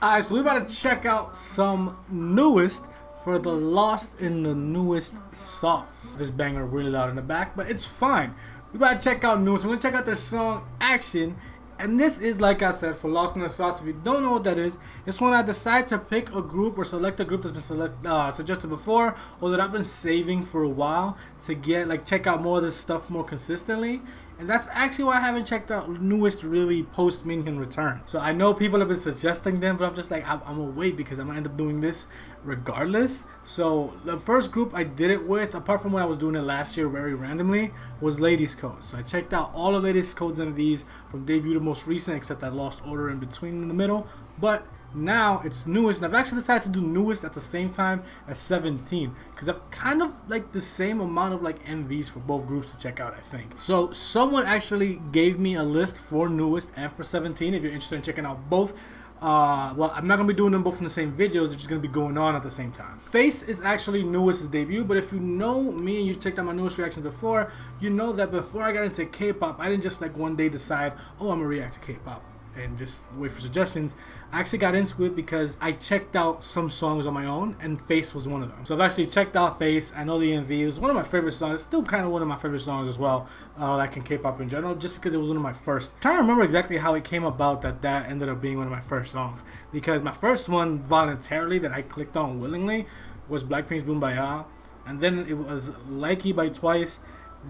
Alright, so we're about to check out some NUEST for the Lost in the NUEST sauce. This banger really loud in the back, but it's fine. We're about to check out NUEST. We're going to check out their song Action. And this is, like I said, for Lost in the Sauce. If you don't know what that is, it's when I decide to pick a group or select a group that's been suggested before, or that I've been saving for a while to get, check out more of this stuff more consistently. And that's actually why I haven't checked out NUEST really post Minhyun return. So I know people have been suggesting them, but I'm just like, I'm gonna wait because I'm gonna end up doing this regardless. So the first group I did it with, apart from when I was doing it last year very randomly, was Ladies Code. So I checked out all of Ladies Code's MVs from debut to most recent, except I lost order in between in the middle. But now it's NUEST, and I've actually decided to do NUEST at the same time as 17 because I've kind of the same amount of MVs for both groups to check out, I think. So someone actually gave me a list for NUEST and for 17 if you're interested in checking out both. Well, I'm not going to be doing them both in the same videos, they're just going to be going on at the same time. Face is actually NUEST's debut, but if you know me and you checked out my NUEST reactions before, you know that before I got into K-pop, I didn't just one day decide, oh, I'm going to react to K-pop and just wait for suggestions. I actually got into it because I checked out some songs on my own, and Face was one of them. So I've actually checked out Face. I know the MV. It was one of my favorite songs. It's still kind of one of my favorite songs as well, like in K-pop in general, just because it was one of my first. I'm trying to remember exactly how it came about that ended up being one of my first songs, because my first one voluntarily that I clicked on willingly was Blackpink's Boombayah, and then it was Likey by Twice.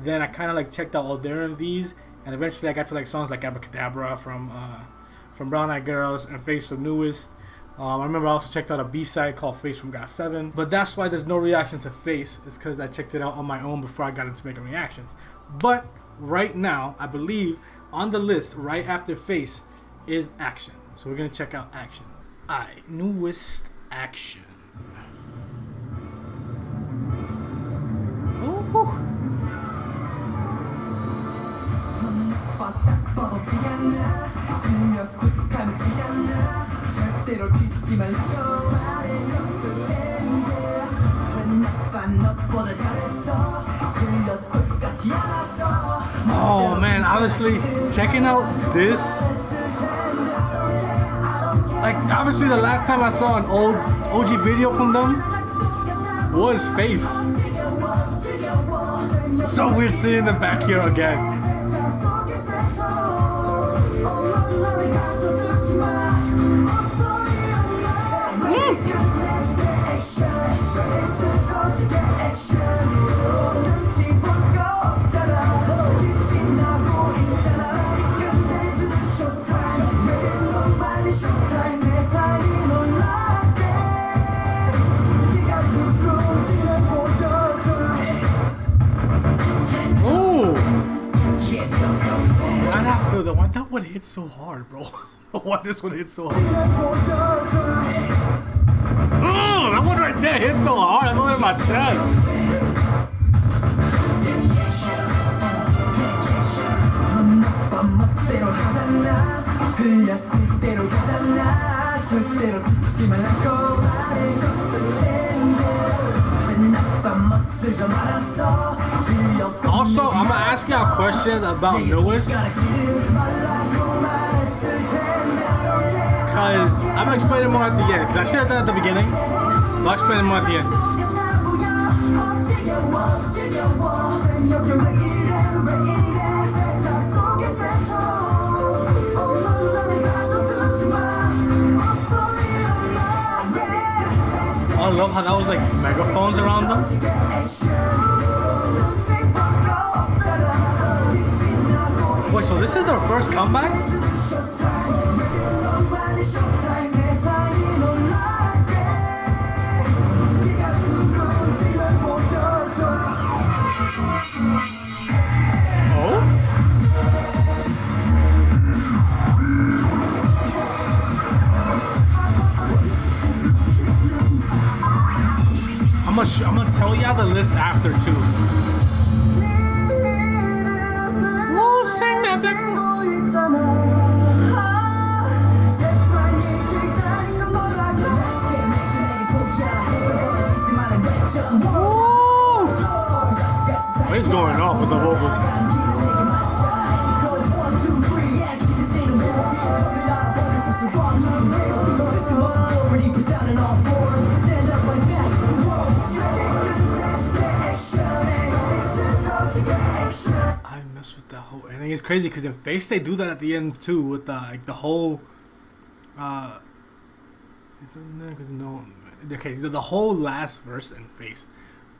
Then I kind of checked out all their MVs, and eventually I got to songs like Abracadabra from Brown Eyed Girls and Face from NUEST. I remember I also checked out a B-side called Face from GOT7, but that's why there's no reaction to Face. It's because I checked it out on my own before I got into making reactions. But right now, I believe on the list right after Face is Action. So we're gonna check out Action. Alright, NUEST Action. Ooh. Oh man, honestly, checking out this, obviously the last time I saw an old OG video from them was Face. It's so weird seeing them back here again. Why that one hit so hard, bro? Why this one hit so hard? Oh, that one right there hit so hard. I felt it in my chest. Also, I'm gonna ask y'all questions about NUEST, because I'm gonna explain it more at the end, because I should have done it at the beginning, but I'll explain it more at the end. I love how that was megaphones around them. Wait, so this is their first comeback? Oh? I'm gonna tell y'all the list after too. Oh, sing that back. What is going on with the vocals? whole ending is crazy because in Face they do that at the end too with like the whole okay, so the whole last verse in Face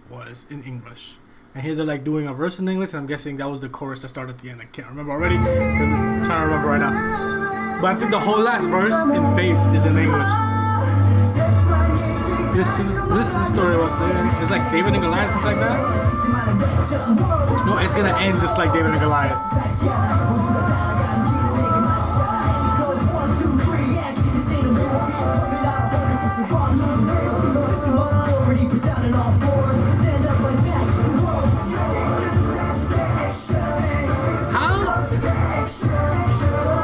was in English, and here they're like doing a verse in English, and I'm guessing that was the chorus that started at the end. I can't remember already. I'm trying to remember right now, but I think the whole last verse in Face is in English. This is the story about it's like David and Goliath, something like that. No, it's gonna end just like David and Goliath.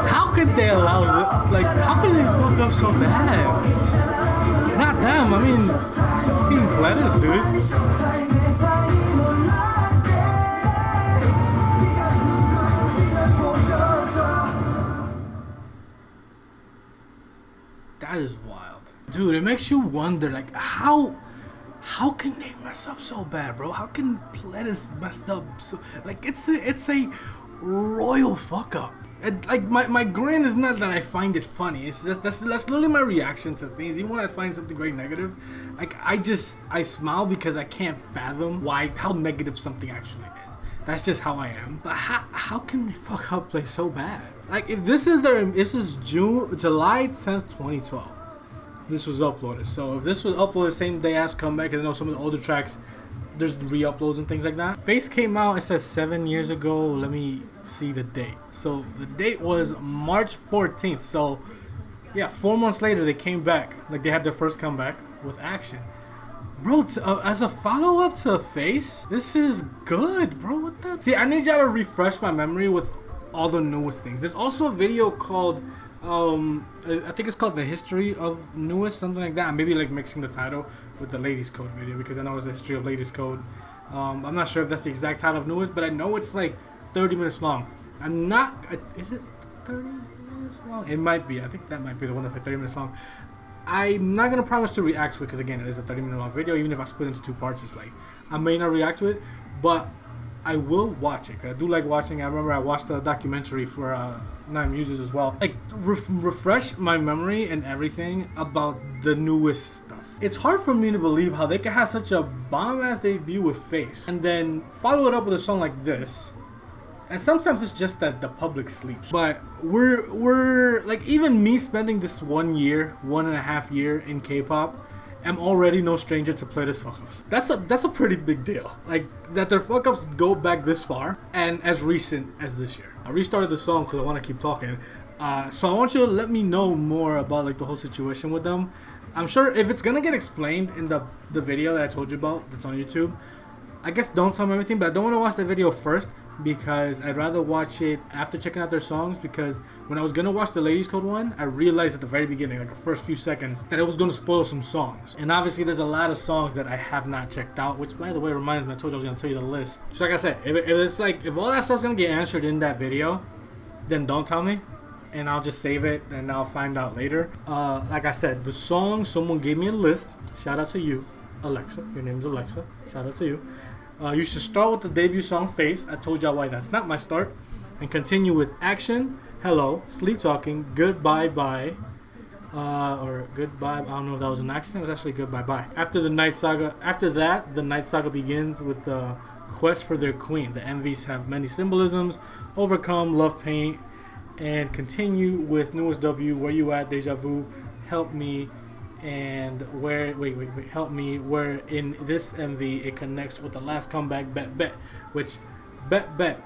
How could they allow it? Like, how could they fuck up so bad? Not them, I mean, fucking lettuce, dude. That is wild. Dude, it makes you wonder, like, how can they mess up so bad, bro? How can Pledis messed up so, like, it's a royal fuck up. And, like, my grin is not that I find it funny. It's just that's literally my reaction to things. Even when I find something very negative, like I smile because I can't fathom how negative something actually is. That's just how I am. But how can they fuck up play so bad? Like, if this is July 10th, 2012. This was uploaded. So if this was uploaded same day as Comeback, and I know some of the older tracks, there's re-uploads and things like that. Face came out, it says 7 years ago. Let me see the date. So the date was March 14th. So yeah, 4 months later they came back. Like, they had their first comeback with Action. Bro, as a follow-up to Face, this is good, bro. What the? See, I need y'all to refresh my memory with all the newest things. There's also a video called I think it's called The History of NUEST, something like that. I'm maybe like mixing the title with the Ladies Code video because I know it's the History of Ladies Code. I'm not sure if that's the exact title of NUEST, but I know it's like 30 minutes long. I'm not, is it 30 minutes long? It might be. I think that might be the one that's like 30 minutes long. I'm not gonna promise to react to it because again, it is a 30-minute long video. Even if I split into 2 parts, it's like I may not react to it, but I will watch it. Cause I do like watching. I remember I watched a documentary for Nine Muses as well. Like refresh my memory and everything about the newest stuff. It's hard for me to believe how they can have such a bomb-ass debut with Face and then follow it up with a song like this. And sometimes it's just that the public sleeps. But we're like, even me spending this 1.5 year in K-pop, I'm already no stranger to Pledis fuck-ups. That's a pretty big deal. Like, that their fuck-ups go back this far and as recent as this year. I restarted the song because I want to keep talking. So I want you to let me know more about like the whole situation with them. I'm sure if it's gonna get explained in the video that I told you about that's on YouTube, I guess don't tell me everything, but I don't want to watch the video first because I'd rather watch it after checking out their songs, because when I was going to watch the Ladies Code one, I realized at the very beginning, like the first few seconds, that it was going to spoil some songs. And obviously there's a lot of songs that I have not checked out, which by the way reminds me, I told you I was going to tell you the list. So like I said, if it's like, if all that stuff's going to get answered in that video, then don't tell me. And I'll just save it and I'll find out later. Like I said, the song, someone gave me a list. Shout out to you, Alexa. Your name is Alexa. Shout out to you. You should start with the debut song Face. I told y'all why that's not my start. And continue with Action, Hello, Sleep Talking, Goodbye Bye, or Goodbye. I don't know if that was an accident. It was actually Goodbye Bye. After the Night Saga, after that, the Night Saga begins with the quest for their queen. The MVs have many symbolisms: Overcome, Love Paint, and continue with Newest W, Where You At, Deja Vu, Help Me. And where help me, where in this MV it connects with the last comeback, Bet Bet, which Bet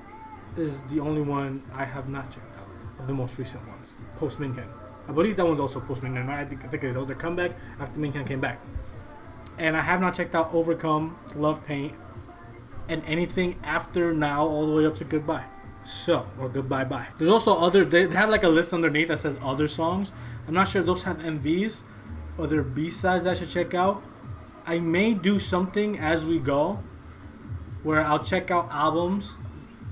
is the only one I have not checked out of the most recent ones, post Minhyun. I believe that one's also post Minhyun, right? I think it's their comeback after Minhyun came back. And I have not checked out Overcome, Love Paint, and anything after now all the way up to Goodbye. So, or Goodbye Bye. There's also other, they have like a list underneath that says other songs. I'm not sure if those have MVs or their B-sides that I should check out. I may do something as we go where I'll check out albums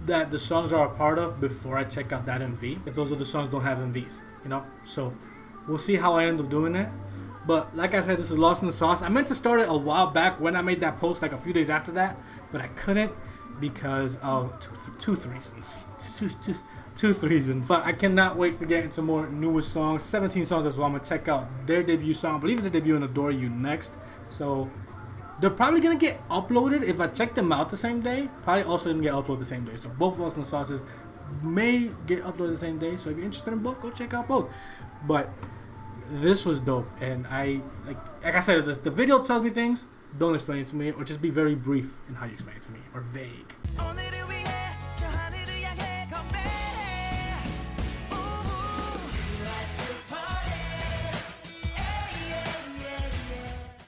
that the songs are a part of before I check out that MV, if those other songs don't have MVs, you know? So we'll see how I end up doing it. But like I said, this is Lost in the Sauce. I meant to start it a while back when I made that post, like a few days after that, but I couldn't because of two reasons. Two reasons. But I cannot wait to get into more newest songs. 17 songs as well. I'm gonna check out their debut song. I believe it's a debut in Adore You next. So they're probably gonna get uploaded if I check them out the same day. Probably also gonna get uploaded the same day. So both Lost in the Sauces may get uploaded the same day. So if you're interested in both, go check out both. But this was dope, and I like I said, the video tells me things. Don't explain it to me, or just be very brief in how you explain it to me, or vague.